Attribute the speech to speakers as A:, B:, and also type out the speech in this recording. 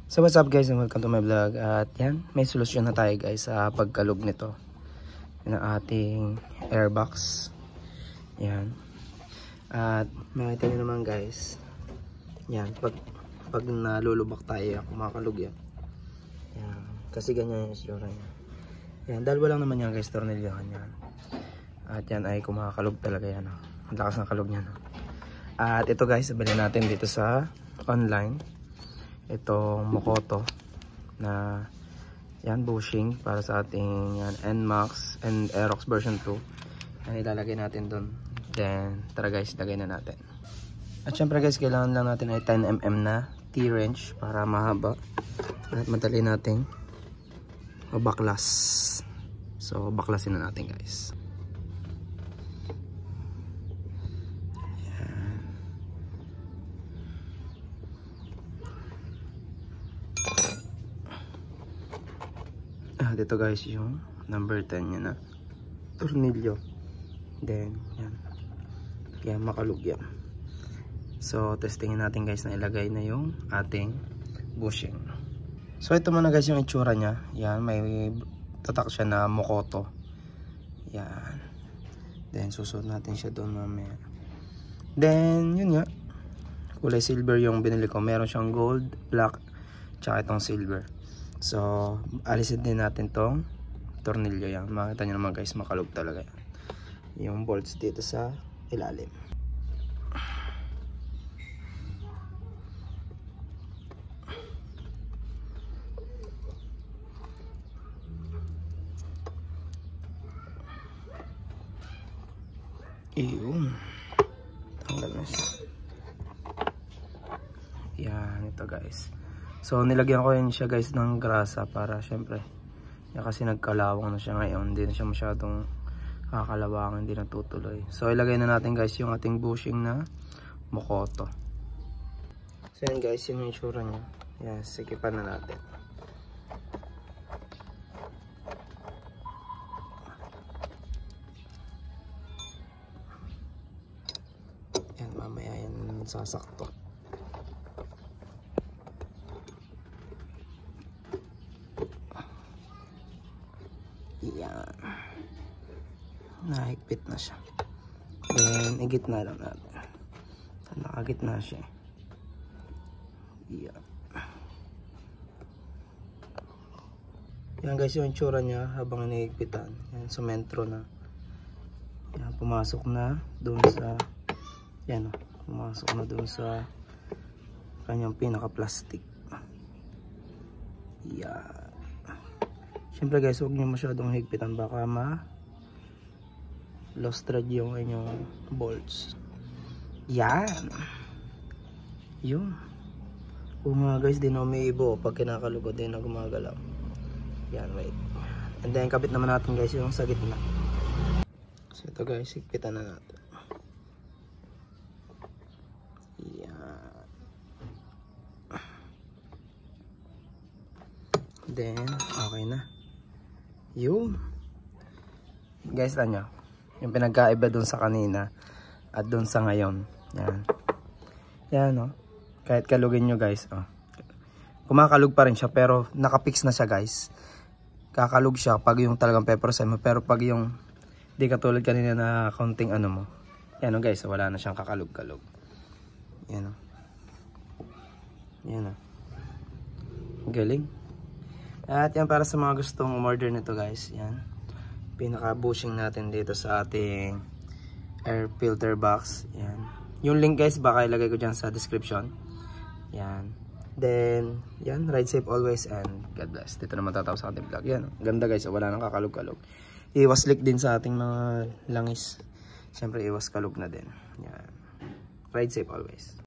A: So what's up guys and welcome to my vlog. At yan, may solusyon na tayo guys sa pagkalog nito ng ating airbox. Yan. At makita nyo naman guys, yan, pag nalulubak tayo, kumakalog yan. Yan. Kasi ganyan yung isura niya. Yan, dalawa lang naman yan guys, tornilyohan yan. At yan ay kumakalog talaga yan. Ang lakas ng kalog niya. At ito guys, bilhin natin dito sa online. Itong Mokoto na yan, bushing para sa ating yan, NMAX and Aerox version 2. Yan, ilalagay natin dun. Then tara guys, lagay na natin. At syempre guys, kailangan lang natin ay 10mm na T-wrench para mahaba at madali nating mabaklas. So baklasin na natin guys. Dito guys yung number 10 yan na tornilyo. Then yan, kaya makalug yan. So testingin natin guys na ilagay na yung ating bushing. So ito muna guys yung itsura nya. Yan, may tatak siya na Mokoto. Yan. Then susunod natin siya doon mamaya. Then yun nga, kulay silver yung binili ko. Meron siyang gold, black, tsaka itong silver. So alisin din natin tong tornilyo yan. Makita nyo naman guys, makalog talaga yan. Yung bolts dito sa ilalim. Iyon, tanggal na siya. Yan, ito guys. So nilagyan ko yun siya guys ng grasa para syempre yan, kasi nagkalawang na siya ngayon, hindi na siya masyadong kakalawangan, hindi na tutuloy. So ilagay na natin guys yung ating bushing na Mokoto. So yan guys, yun yung itsura niya. Yan, sikipan na natin. Yan, mamaya yan sasakto. Yan, nahigpit na siya. Then igitna lang natin. Nakagitna siya. Yan. Yan guys yung itsura niya habang inihigpitan. Yan, sumentro na. Yan, pumasok na dun sa yan, pumasok na dun sa kanyang pinaka plastic. Yan. Siyempre guys, huwag nyo masyadong higpitan, baka lost thread yung inyong bolts. Yan. Yun. Kung guys, di na umiibo pag kinakalugod, din na gumagalaw. Yan, wait. And then kabit naman natin guys yung sa gitna. So ito guys, higpitan na natin. Yan. Then okay na. Yun guys, tanyo yung pinagkaiba dun sa kanina at dun sa ngayon. Yan, yan no? Kahit kalugin nyo guys, kumakalug pa rin siya pero nakapix na siya guys. Kakalug siya pag yung talagang pepper mo, pero pag yung di katulad kanina na konting ano mo, yan no guys, wala na siyang kakalug-kalug. Yan no? Yan no? Galing. At yan, para sa mga gustong umorder nito guys, yan, pinaka bushing natin dito sa ating air filter box. Yan, yung link guys baka ilagay ko dyan sa description. Yan, then yan, ride safe always and God bless. Dito na matatapos sa ating vlog. Yan, ganda guys, wala nang kakalog-kalog. Iwas leak din sa ating mga langis. Siyempre iwas kalog na din. Yan, ride safe always.